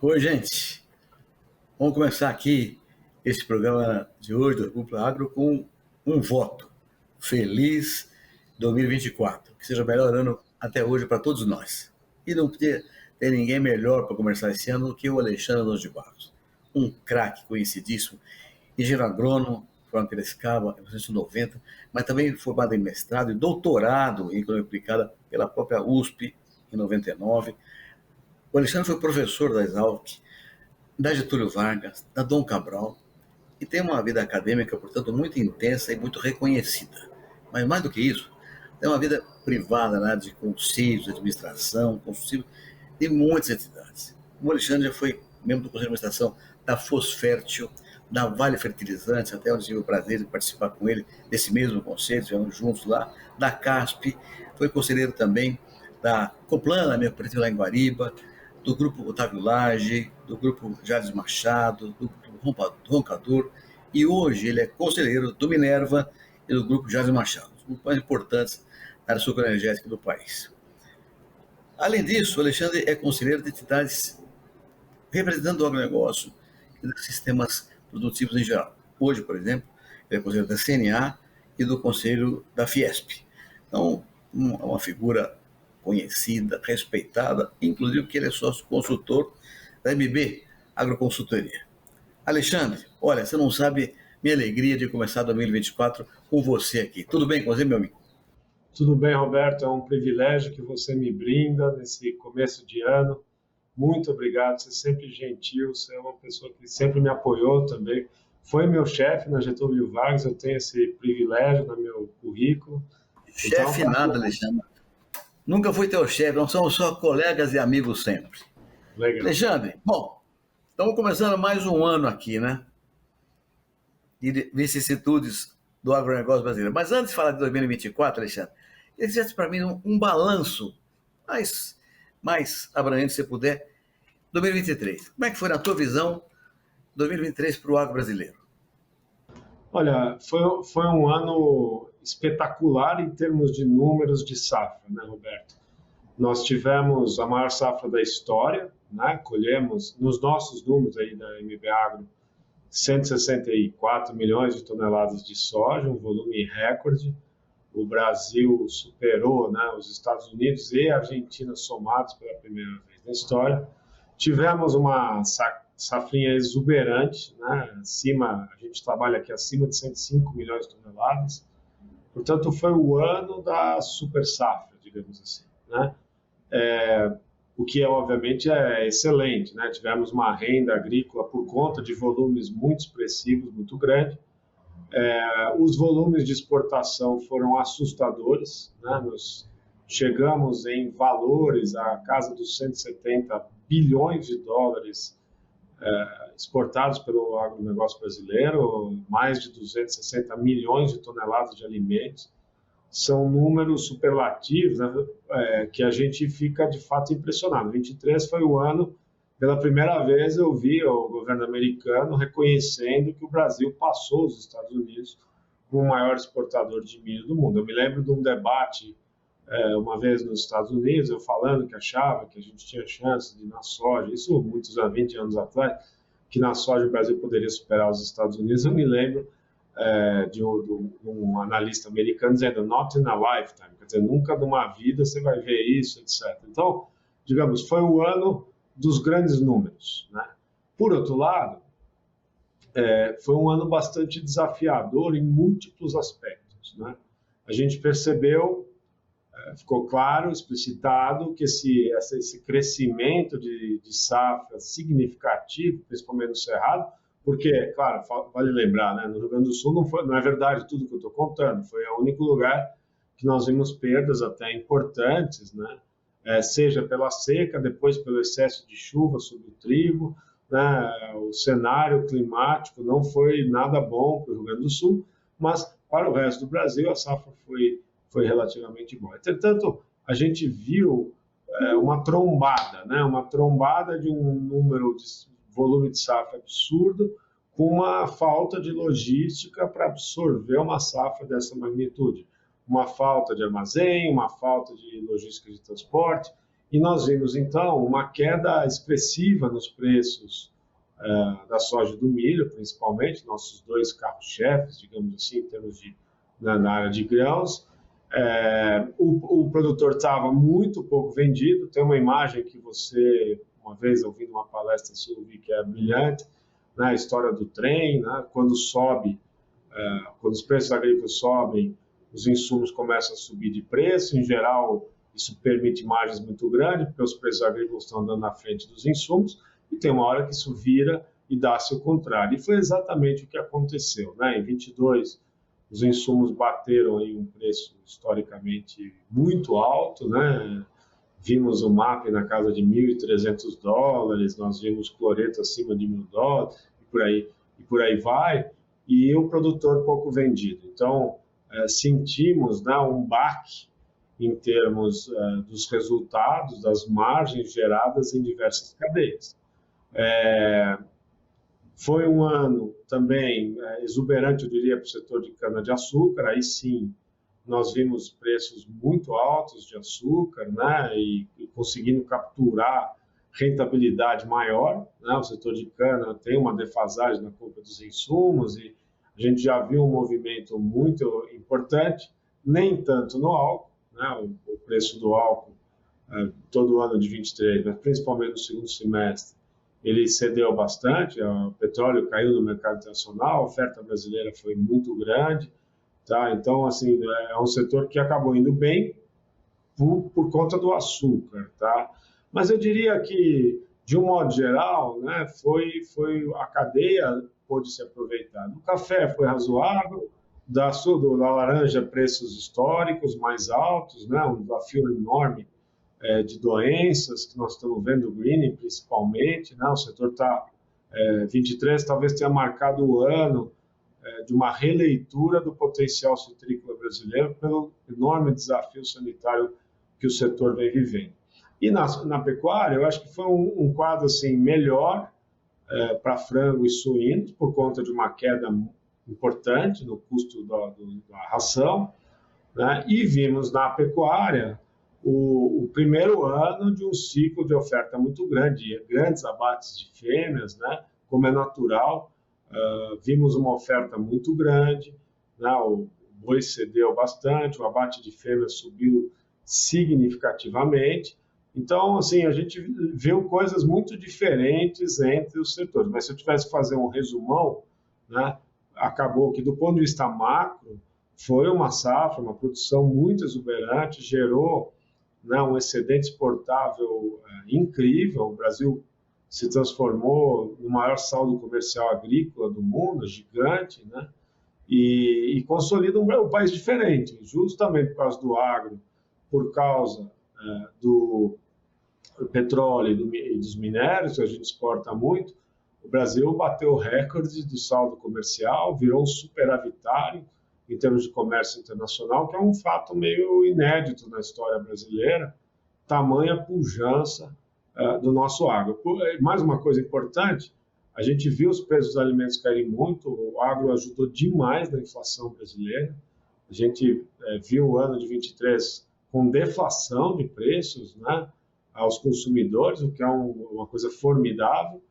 Oi, gente. Vamos começar aqui esse programa de hoje do Grupo Agro com um voto. Feliz 2024. Que seja o melhor ano até hoje para todos nós. E não podia ter ninguém melhor para começar esse ano do que o Alexandre Alonso de Barros. Um craque conhecidíssimo, engenheiro agrônomo, formado em Piracicaba em 1990, mas também formado em mestrado e doutorado em economia aplicada pela própria USP em 99. O Alexandre foi professor da Exalc, da Getúlio Vargas, da Dom Cabral, e tem uma vida acadêmica, portanto, muito intensa e muito reconhecida. Mas mais do que isso, tem uma vida privada, né, de conselhos, de administração, conselho de muitas entidades. O Alexandre já foi membro do Conselho de Administração da Fosfértil, da Vale Fertilizantes, até onde tive o prazer de participar com ele desse mesmo conselho, estivemos juntos lá, da CASP, foi conselheiro também da Coplana, minha cooperativa lá em Guariba, do Grupo Otávio Lage, do Grupo Jales Machado, do Grupo Roncador, e hoje ele é conselheiro do Minerva e do Grupo Jales Machado, os grupos mais importantes da área sucroenergética do país. Além disso, o Alexandre é conselheiro de entidades representando o agronegócio e dos sistemas produtivos em geral. Hoje, por exemplo, ele é conselheiro da CNA e do Conselho da Fiesp. Então, uma figura conhecida, respeitada, inclusive que ele é sócio consultor da MB Agroconsultoria. Alexandre, olha, você não sabe minha alegria de começar 2024 com você aqui. Tudo bem com você, meu amigo? Tudo bem, Roberto, é um privilégio que você me brinda nesse começo de ano. Muito obrigado, você é sempre gentil, você é uma pessoa que sempre me apoiou também. Foi meu chefe na Getúlio Vargas, eu tenho esse privilégio no meu currículo. Chefe então, nada, Alexandre. Nunca fui teu chefe, nós somos só colegas e amigos sempre. Legal. Alexandre, bom, estamos começando mais um ano aqui, né? De vicissitudes do agronegócio brasileiro. Mas antes de falar de 2024, Alexandre, queria que você fizesse para mim um balanço mais abrangente, se puder, 2023. Como é que foi, na tua visão, 2023 para o agro brasileiro? Olha, foi um ano espetacular em termos de números de safra, né, Roberto? Nós tivemos a maior safra da história, né? Colhemos, nos nossos números aí da MB Agro, 164 milhões de toneladas de soja, um volume recorde. O Brasil superou, né, os Estados Unidos e a Argentina somados pela primeira vez na história. Tivemos uma safrinha exuberante, né, a gente trabalha aqui acima de 105 milhões de toneladas. Portanto, foi o ano da super safra, digamos assim, né? O que obviamente é excelente, né? Tivemos uma renda agrícola por conta de volumes muito expressivos, muito grandes. Os volumes de exportação foram assustadores, né? Nós chegamos em valores à casa dos 170 bilhões de dólares exportados pelo agronegócio brasileiro, mais de 260 milhões de toneladas de alimentos. São números superlativos, né, que a gente fica de fato impressionado. 23 foi o ano, pela primeira vez eu vi o governo americano reconhecendo que o Brasil passou os Estados Unidos como o maior exportador de milho do mundo. Eu me lembro de um debate uma vez nos Estados Unidos, eu falando que achava que a gente tinha chance de, na soja, isso muitos há 20 anos atrás, que na soja o Brasil poderia superar os Estados Unidos. Eu me lembro de um analista americano dizendo not in a lifetime, quer dizer, nunca numa vida você vai ver isso, etc. Então, digamos, foi o ano dos grandes números, né? Por outro lado, foi um ano bastante desafiador em múltiplos aspectos, né? A gente percebeu, ficou claro, explicitado, que esse crescimento de safra significativo, principalmente no Cerrado, porque, claro, vale lembrar, né, no Rio Grande do Sul não é verdade tudo que eu estou contando, foi o único lugar que nós vimos perdas até importantes, né, seja pela seca, depois pelo excesso de chuva sobre o trigo, né, o cenário climático não foi nada bom para o Rio Grande do Sul, mas para o resto do Brasil a safra foi relativamente boa. Entretanto, a gente viu uma trombada, né, uma trombada de um número de volume de safra absurdo, com uma falta de logística para absorver uma safra dessa magnitude. Uma falta de armazém, uma falta de logística de transporte, E nós vimos, então, uma queda expressiva nos preços da soja e do milho, principalmente, nossos dois carros-chefes, digamos assim, em termos de, na área de grãos. O produtor estava muito pouco vendido. Tem uma imagem que você, uma vez ouvindo uma palestra sua, vi que é brilhante, né, a história do trem, né, quando os preços agrícolas sobem, os insumos começam a subir de preço. Em geral, isso permite margens muito grandes, porque os preços agrícolas estão andando na frente dos insumos, e tem uma hora que isso vira e dá-se o contrário. E foi exatamente o que aconteceu, né? Em 22, os insumos bateram em um preço historicamente muito alto, né? Vimos o MAP na casa de $1.300, nós vimos cloreto acima de $1.000, e por aí vai, e o produtor pouco vendido. Então, sentimos, né, um baque em termos dos resultados, das margens geradas em diversas cadeias. Foi um ano também exuberante, eu diria, para o setor de cana-de-açúcar. Aí sim, nós vimos preços muito altos de açúcar, né, e conseguindo capturar rentabilidade maior, né? O setor de cana tem uma defasagem na compra dos insumos e a gente já viu um movimento muito importante, nem tanto no álcool, né? O preço do álcool todo ano de 23, mas principalmente no segundo semestre, ele cedeu bastante. O petróleo caiu no mercado internacional, a oferta brasileira foi muito grande, tá? Então, assim, é um setor que acabou indo bem por conta do açúcar, tá? Mas eu diria que, de um modo geral, né, foi a cadeia pôde se aproveitar. O café foi razoável, da laranja preços históricos mais altos, né, um desafio enorme de doenças que nós estamos vendo, o greening principalmente, né, o setor está, 23 talvez tenha marcado o ano de uma releitura do potencial citrícola brasileiro pelo enorme desafio sanitário que o setor vem vivendo. E na pecuária, eu acho que foi um quadro assim, melhor para frango e suínos, por conta de uma queda importante no custo da ração, né? E vimos na pecuária o primeiro ano de um ciclo de oferta muito grande, grandes abates de fêmeas, né? Como é natural. Vimos uma oferta muito grande, né? O boi cedeu bastante, o abate de fêmeas subiu significativamente. Então, assim, a gente viu coisas muito diferentes entre os setores. Mas se eu tivesse que fazer um resumão, né, acabou que, do ponto de vista macro, foi uma safra, uma produção muito exuberante, gerou, né, um excedente exportável incrível. O Brasil se transformou no maior saldo comercial agrícola do mundo, gigante, né? E consolida um país diferente, justamente por causa do agro, por causa do petróleo e dos minérios, que a gente exporta muito. O Brasil bateu o recorde do saldo comercial, virou um superavitário em termos de comércio internacional, que é um fato meio inédito na história brasileira, tamanha pujança do nosso agro. Mais uma coisa importante, a gente viu os preços dos alimentos caírem muito, o agro ajudou demais na inflação brasileira. A gente viu o ano de 23 com deflação de preços, né, aos consumidores, o que é uma coisa formidável.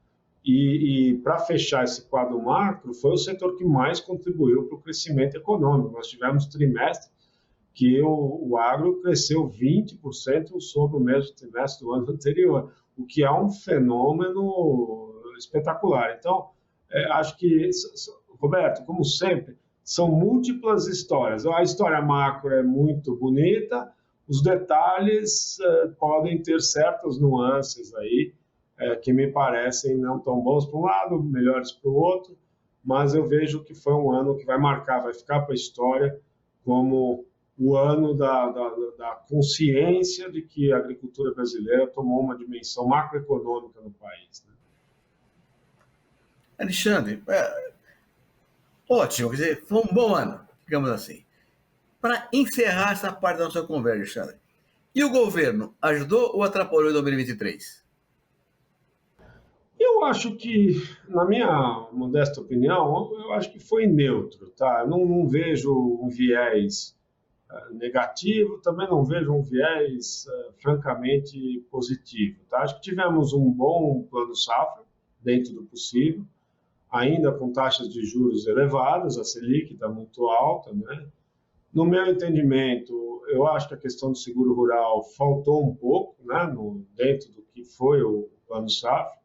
E para fechar esse quadro macro, foi o setor que mais contribuiu para o crescimento econômico. Nós tivemos trimestre que o agro cresceu 20% sobre o mesmo trimestre do ano anterior, o que é um fenômeno espetacular. Então, acho que, Roberto, como sempre, são múltiplas histórias. A história macro é muito bonita, os detalhes podem ter certas nuances aí, que me parecem não tão bons para um lado, melhores para o outro, mas eu vejo que foi um ano que vai marcar, vai ficar para a história como o ano da consciência de que a agricultura brasileira tomou uma dimensão macroeconômica no país, né? Alexandre, ótimo, quer dizer, foi um bom ano, digamos assim. Para encerrar essa parte da nossa conversa, Alexandre, e o governo ajudou ou atrapalhou em 2023? Eu acho que, na minha modesta opinião, eu acho que foi neutro, tá? Eu não vejo um viés negativo, também não vejo um viés francamente positivo. Tá? Acho que tivemos um bom plano safra, dentro do possível, ainda com taxas de juros elevadas, a Selic está muito alta, né? No meu entendimento, eu acho que a questão do seguro rural faltou um pouco, né, dentro do que foi o plano safra.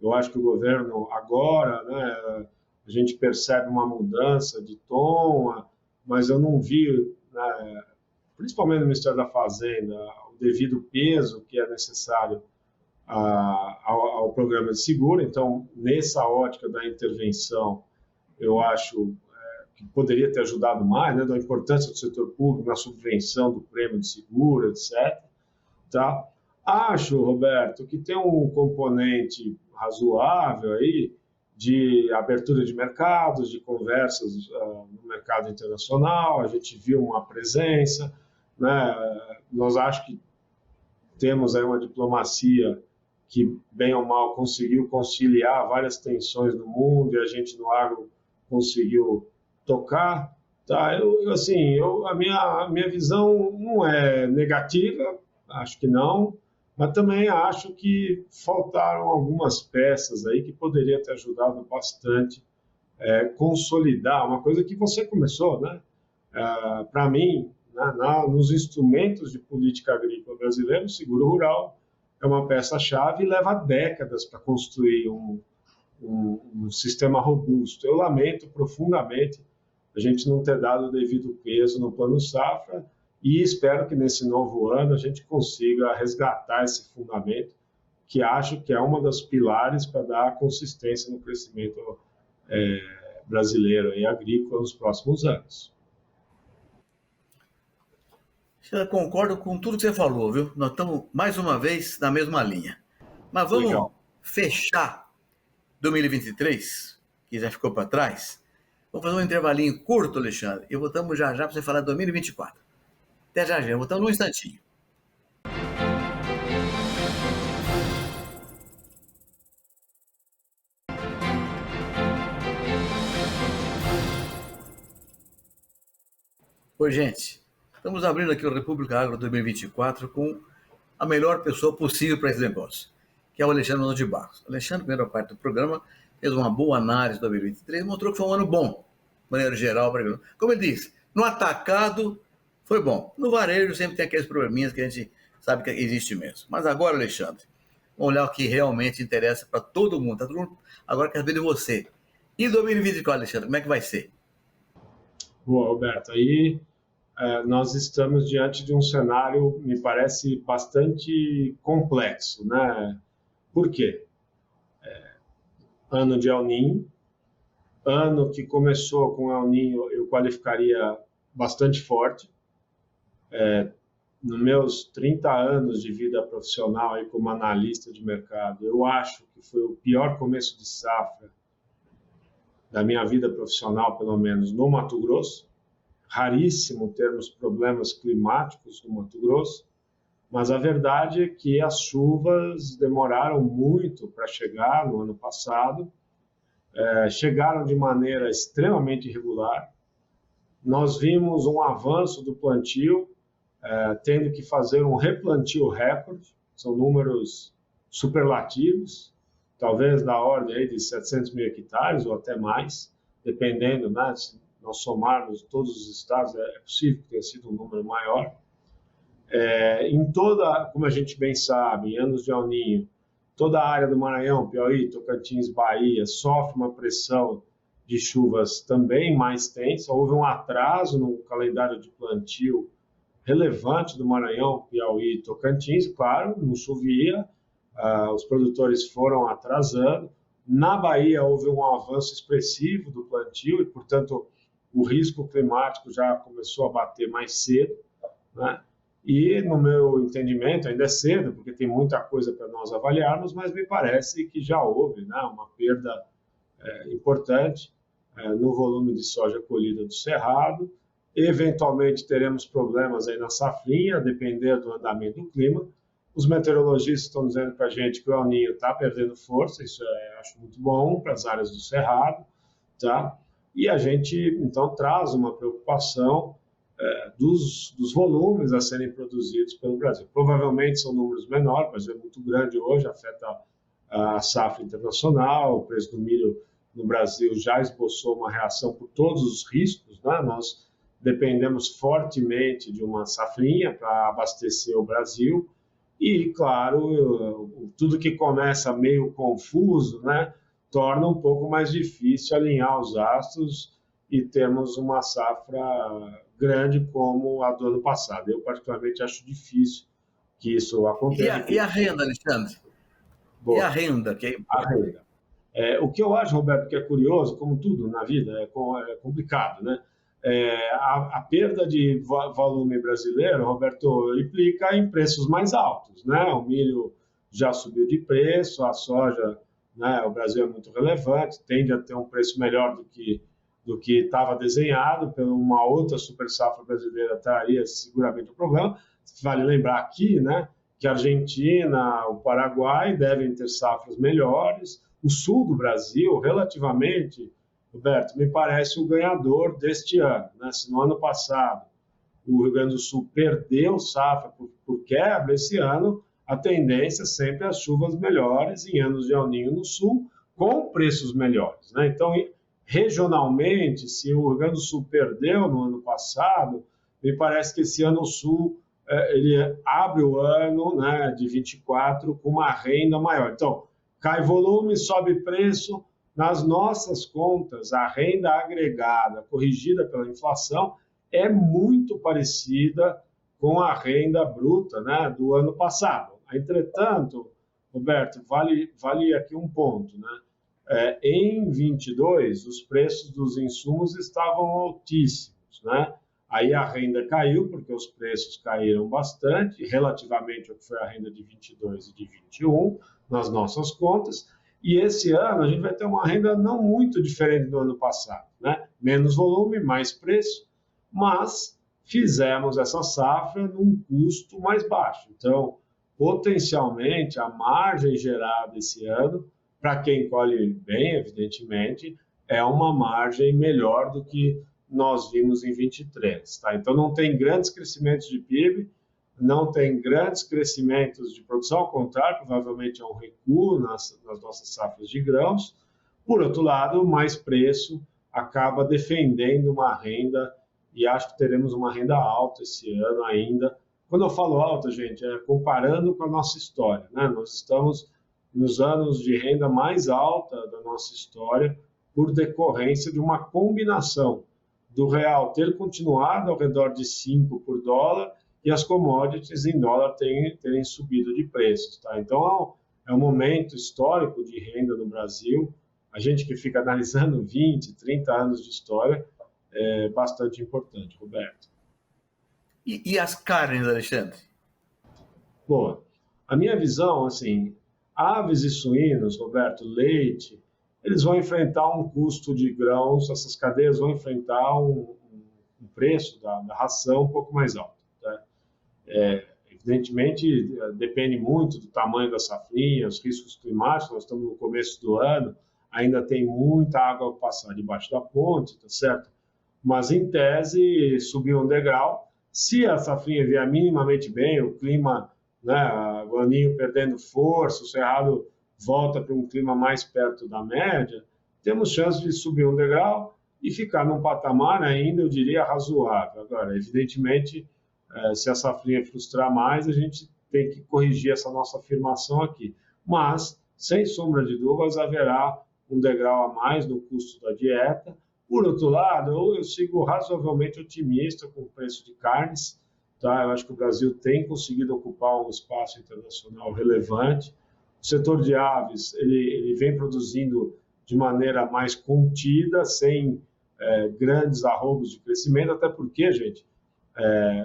Eu acho que o governo agora, né, a gente percebe uma mudança de tom, mas eu não vi, né, principalmente no Ministério da Fazenda, o devido peso que é necessário ao programa de seguro. Então, nessa ótica da intervenção, eu acho que poderia ter ajudado mais, né, da importância do setor público na subvenção do prêmio de seguro, etc. Tá? Acho, Roberto, que tem um componente razoável aí de abertura de mercados, de conversas no mercado internacional. A gente viu uma presença, né? Nós acho que temos aí uma diplomacia que, bem ou mal, conseguiu conciliar várias tensões no mundo, e a gente no agro conseguiu tocar. Tá? A minha visão não é negativa, acho que não, mas também acho que faltaram algumas peças aí que poderia ter ajudado bastante consolidar uma coisa que você começou, né? Para mim, nos instrumentos de política agrícola brasileira, o seguro rural é uma peça-chave e leva décadas para construir um sistema robusto. Eu lamento profundamente a gente não ter dado o devido peso no plano safra, e espero que nesse novo ano a gente consiga resgatar esse fundamento, que acho que é uma das pilares para dar consistência no crescimento brasileiro e agrícola nos próximos anos. Eu concordo com tudo que você falou, viu? Nós estamos, mais uma vez, na mesma linha. Mas vamos fechar 2023, que já ficou para trás. Vamos fazer um intervalinho curto, Alexandre, e voltamos já para você falar de 2024. Até já, voltamos num instantinho. Oi, gente. Estamos abrindo aqui o República Agro 2024 com a melhor pessoa possível para esse negócio, que é o Alexandre Nunes de Barros. O Alexandre, primeira parte do programa, fez uma boa análise de 2023, mostrou que foi um ano bom, de maneira geral. Como ele disse, no atacado foi bom. No varejo sempre tem aqueles probleminhas que a gente sabe que existe mesmo. Mas agora, Alexandre, vamos olhar o que realmente interessa para todo mundo. Todo mundo agora quer saber de você. E 2024, Alexandre, como é que vai ser? Boa, Roberto. Aí nós estamos diante de um cenário, me parece, bastante complexo, né? Por quê? Ano de El Niño, ano que começou com El Niño, eu qualificaria bastante forte. Nos meus 30 anos de vida profissional aí como analista de mercado, eu acho que foi o pior começo de safra da minha vida profissional, pelo menos no Mato Grosso. Raríssimo termos problemas climáticos no Mato Grosso, mas a verdade é que as chuvas demoraram muito para chegar no ano passado, chegaram de maneira extremamente irregular. Nós vimos um avanço do plantio, tendo que fazer um replantio recorde, são números superlativos, talvez da ordem aí de 700 mil hectares ou até mais, dependendo, né, se nós somarmos todos os estados, é possível que tenha sido um número maior. Em toda, como a gente bem sabe, em anos de El Niño, toda a área do Maranhão, Piauí, Tocantins, Bahia, sofre uma pressão de chuvas também mais tensa. Houve um atraso no calendário de plantio relevante do Maranhão, Piauí e Tocantins, claro, não chovia, os produtores foram atrasando. Na Bahia houve um avanço expressivo do plantio e, portanto, o risco climático já começou a bater mais cedo, né? E, no meu entendimento, ainda é cedo, porque tem muita coisa para nós avaliarmos, mas me parece que já houve, né, uma perda importante no volume de soja colhida do Cerrado. Eventualmente teremos problemas aí na safrinha, a depender do andamento do clima. Os meteorologistas estão dizendo para a gente que o El Niño está perdendo força, isso acho muito bom para as áreas do Cerrado, tá? E a gente, então, traz uma preocupação dos volumes a serem produzidos pelo Brasil. Provavelmente são números menores, o Brasil é muito grande hoje, afeta a safra internacional, o preço do milho no Brasil já esboçou uma reação por todos os riscos, né? Nós dependemos fortemente de uma safrinha para abastecer o Brasil e, claro, tudo que começa meio confuso, né, torna um pouco mais difícil alinhar os astros e termos uma safra grande como a do ano passado. Eu, particularmente, acho difícil que isso aconteça. E a renda, Alexandre? Bom, e a renda? A renda. O que eu acho, Roberto, que é curioso, como tudo na vida, é complicado, né? A perda de volume brasileiro, Roberto, implica em preços mais altos, né? O milho já subiu de preço, a soja, né? O Brasil é muito relevante, tende a ter um preço melhor do que estava desenhado, por uma outra super safra brasileira traria seguramente o problema. Vale lembrar aqui, né, que a Argentina, o Paraguai devem ter safras melhores. O sul do Brasil, relativamente, Roberto, me parece o ganhador deste ano, né? Se no ano passado o Rio Grande do Sul perdeu safra por quebra, esse ano a tendência sempre é as chuvas melhores em anos de El Niño no sul, com preços melhores, né? Então, regionalmente, se o Rio Grande do Sul perdeu no ano passado, me parece que esse ano o Sul ele abre o ano, né, de 24 com uma renda maior. Então, cai volume, sobe preço. Nas nossas contas, a renda agregada, corrigida pela inflação, é muito parecida com a renda bruta, né, do ano passado. Entretanto, Roberto, vale aqui um ponto, né? Em 22, os preços dos insumos estavam altíssimos, né? Aí a renda caiu, porque os preços caíram bastante, relativamente ao que foi a renda de 22 e de 21, nas nossas contas. E esse ano a gente vai ter uma renda não muito diferente do ano passado, né? Menos volume, mais preço, mas fizemos essa safra num custo mais baixo. Então, potencialmente, a margem gerada esse ano, para quem colhe bem, evidentemente, é uma margem melhor do que nós vimos em 23. Tá? Então, não tem grandes crescimentos de PIB, não tem grandes crescimentos de produção, ao contrário, provavelmente é um recuo nas nossas safras de grãos. Por outro lado, mais preço acaba defendendo uma renda, e acho que teremos uma renda alta esse ano ainda. Quando eu falo alta, gente, é comparando com a nossa história, né? Nós estamos nos anos de renda mais alta da nossa história por decorrência de uma combinação do real ter continuado ao redor de 5 por dólar e as commodities em dólar terem subido de preços. Tá? Então, é um momento histórico de renda no Brasil. A gente que fica analisando 20, 30 anos de história é bastante importante, Roberto. E as carnes, Alexandre? Bom, a minha visão, assim, aves e suínos, Roberto, leite, eles vão enfrentar um custo de grãos, essas cadeias vão enfrentar um preço da ração um pouco mais alto. Tá? Evidentemente, depende muito do tamanho da safrinha, os riscos climáticos, nós estamos no começo do ano, ainda tem muita água para passar debaixo da ponte, tá certo? Mas, em tese, subiu um degrau. Se a safrinha vier minimamente bem, o clima, né, o aninho perdendo força, o cerrado volta para um clima mais perto da média, temos chance de subir um degrau e ficar num patamar ainda, eu diria, razoável. Agora, evidentemente, se a safrinha frustrar mais, a gente tem que corrigir essa nossa afirmação aqui. Mas, sem sombra de dúvidas, haverá um degrau a mais no custo da dieta. Por outro lado, eu sigo razoavelmente otimista com o preço de carnes. Tá? Eu acho que o Brasil tem conseguido ocupar um espaço internacional relevante. O setor de aves ele vem produzindo de maneira mais contida, sem grandes arroubos de crescimento, até porque, gente,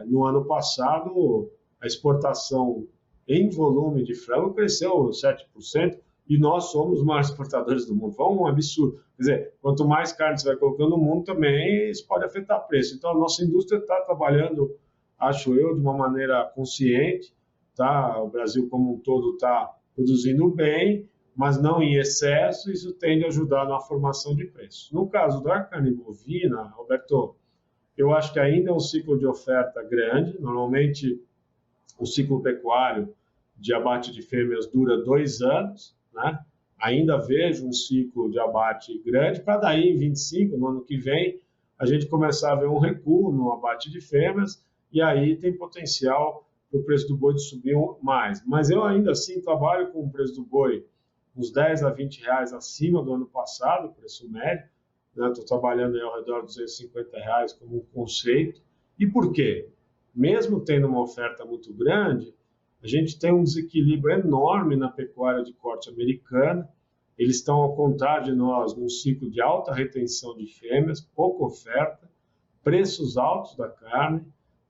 no ano passado, a exportação em volume de frango cresceu 7%, e nós somos os maiores exportadores do mundo. Foi um absurdo. Quer dizer, quanto mais carne você vai colocando no mundo, também isso pode afetar o preço. Então, a nossa indústria está trabalhando, acho eu, de uma maneira consciente. Tá? O Brasil, como um todo, está produzindo bem, mas não em excesso. Isso tende a ajudar na formação de preços. No caso da carne bovina, Roberto, Eu acho que ainda é um ciclo de oferta grande. Normalmente, o ciclo pecuário de abate de fêmeas dura 2 anos, né? Ainda vejo um ciclo de abate grande, para daí, em 25, no ano que vem, a gente começar a ver um recuo no abate de fêmeas, e aí tem potencial para o preço do boi de subir mais. Mas eu ainda assim trabalho com o preço do boi uns 10 a 20 reais acima do ano passado, preço médio. Estou trabalhando aí ao redor de 250 reais como um conceito. E por quê? Mesmo tendo uma oferta muito grande, a gente tem um desequilíbrio enorme na pecuária de corte americana. Eles estão, ao contrário de nós, num ciclo de alta retenção de fêmeas, pouca oferta, preços altos da carne,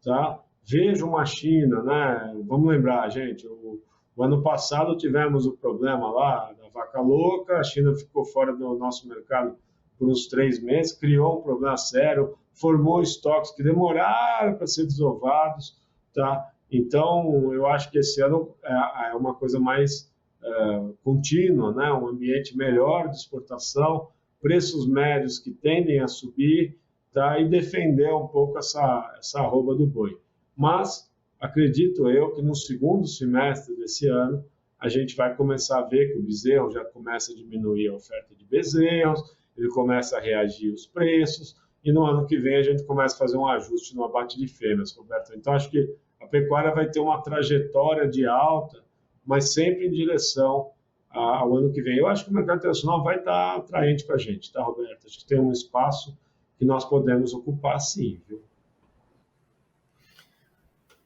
tá? Vejo uma China, né? Vamos lembrar, gente, o ano passado tivemos o problema lá da vaca louca, a China ficou fora do nosso mercado por uns 3 meses, criou um problema sério, formou estoques que demoraram para ser desovados, tá? Então, eu acho que esse ano é uma coisa mais contínua, né? Um ambiente melhor de exportação, preços médios que tendem a subir, tá? E defender um pouco essa arroba do boi. Mas acredito eu que no segundo semestre desse ano a gente vai começar a ver que o bezerro já começa a diminuir a oferta de bezerros, ele começa a reagir os preços, e no ano que vem a gente começa a fazer um ajuste no abate de fêmeas, Roberto. Então, acho que a pecuária vai ter uma trajetória de alta, mas sempre em direção ao ano que vem. Eu acho que o mercado internacional vai estar atraente para a gente, tá, Roberto? Acho que tem um espaço que nós podemos ocupar, sim, viu?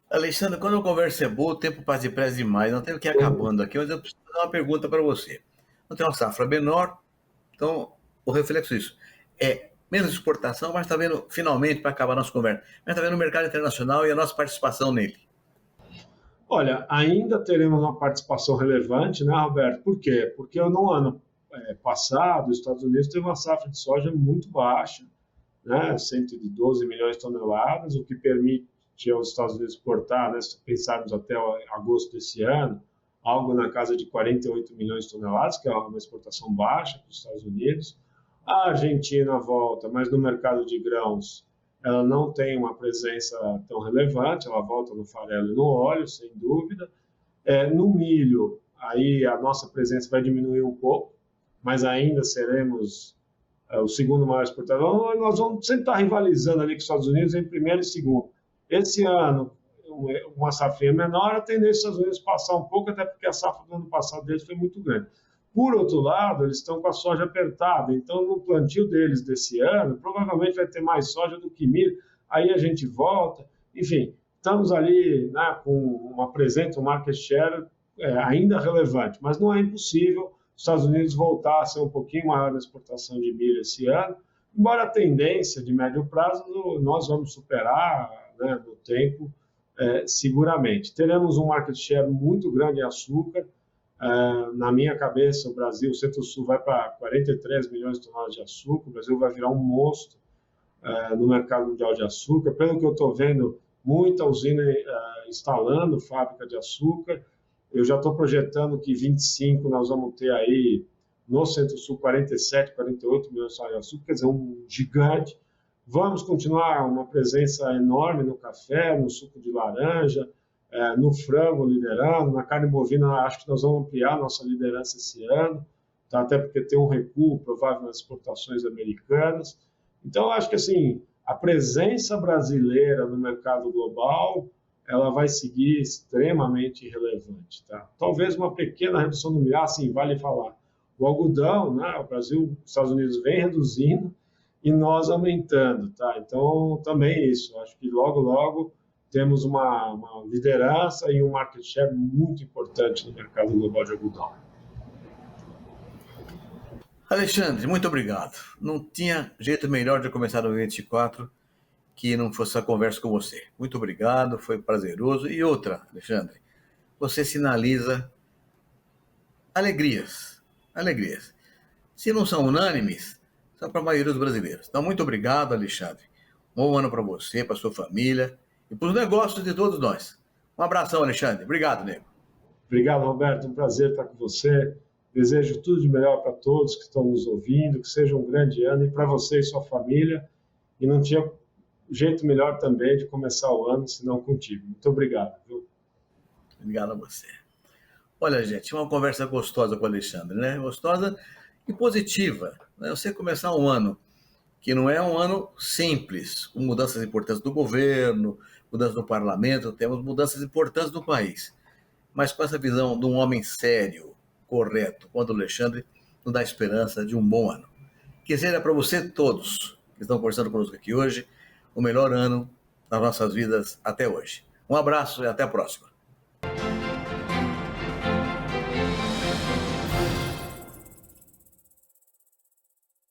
Alexandre, quando a conversa é boa, o tempo passa depressa demais. Não tenho que ir acabando aqui, mas eu preciso fazer uma pergunta para você. Não tem uma safra menor, então o reflexo disso é menos exportação, mas está vendo, finalmente, para acabar a nossa conversa, mas está vendo o mercado internacional e a nossa participação nele. Olha, ainda teremos uma participação relevante, né, Roberto? Por quê? Porque no ano passado, os Estados Unidos teve uma safra de soja muito baixa, né, 112 milhões de toneladas, o que permite aos Estados Unidos exportar, né, se pensarmos até agosto desse ano, algo na casa de 48 milhões de toneladas, que é uma exportação baixa para os Estados Unidos. A Argentina volta, mas no mercado de grãos ela não tem uma presença tão relevante, ela volta no farelo e no óleo, sem dúvida. No milho, aí a nossa presença vai diminuir um pouco, mas ainda seremos o segundo maior exportador. Nós vamos sempre estar rivalizando ali com os Estados Unidos em primeiro e segundo. Esse ano, uma safrinha menor, a tendência dos Estados Unidos passar um pouco, até porque a safra do ano passado deles foi muito grande. Por outro lado, eles estão com a soja apertada, então no plantio deles desse ano, provavelmente vai ter mais soja do que milho, aí a gente volta, enfim, estamos ali, né, com uma presença, um market share ainda relevante, mas não é impossível os Estados Unidos voltar a ser um pouquinho maior na exportação de milho esse ano, embora a tendência de médio prazo nós vamos superar, né, no tempo, seguramente. Teremos um market share muito grande em açúcar. Na minha cabeça, o Brasil, o Centro-Sul vai para 43 milhões de toneladas de açúcar, o Brasil vai virar um monstro no mercado mundial de açúcar. Pelo que eu estou vendo, muita usina instalando fábrica de açúcar. Eu já estou projetando que 25 nós vamos ter aí no Centro-Sul 47, 48 milhões de toneladas de açúcar, quer dizer, um gigante. Vamos continuar uma presença enorme no café, no suco de laranja, no frango liderando, na carne bovina acho que nós vamos ampliar nossa liderança esse ano, tá? Até porque tem um recuo provável nas exportações americanas. Então, acho que assim, a presença brasileira no mercado global, ela vai seguir extremamente relevante. Tá? Talvez uma pequena redução no milho, sim, vale falar. O algodão, né? O Brasil, os Estados Unidos vem reduzindo e nós aumentando. Tá? Então, também isso. Acho que logo, logo, temos uma liderança e um market share muito importante no mercado global de algodão. Alexandre, muito obrigado. Não tinha jeito melhor de começar o 24 que não fosse essa conversa com você. Muito obrigado, foi prazeroso. E outra, Alexandre, você sinaliza alegrias. Se não são unânimes, são para a maioria dos brasileiros. Então, muito obrigado, Alexandre. Um bom ano para você, para sua família e para os negócios de todos nós. Um abração, Alexandre. Obrigado, nego. Obrigado, Roberto. Um prazer estar com você. Desejo tudo de melhor para todos que estão nos ouvindo, que seja um grande ano e para você e sua família. E não tinha jeito melhor também de começar o ano, se não contigo. Muito obrigado. Viu? Obrigado a você. Olha, gente, uma conversa gostosa com o Alexandre, né? Gostosa e positiva. Né? Você começar um ano que não é um ano simples, com mudanças importantes do governo, mudanças no parlamento, temos mudanças importantes no país. Mas com essa visão de um homem sério, correto, quanto o Alexandre, nos dá esperança de um bom ano. Que seja para você todos que estão conversando conosco aqui hoje, o melhor ano das nossas vidas até hoje. Um abraço e até a próxima.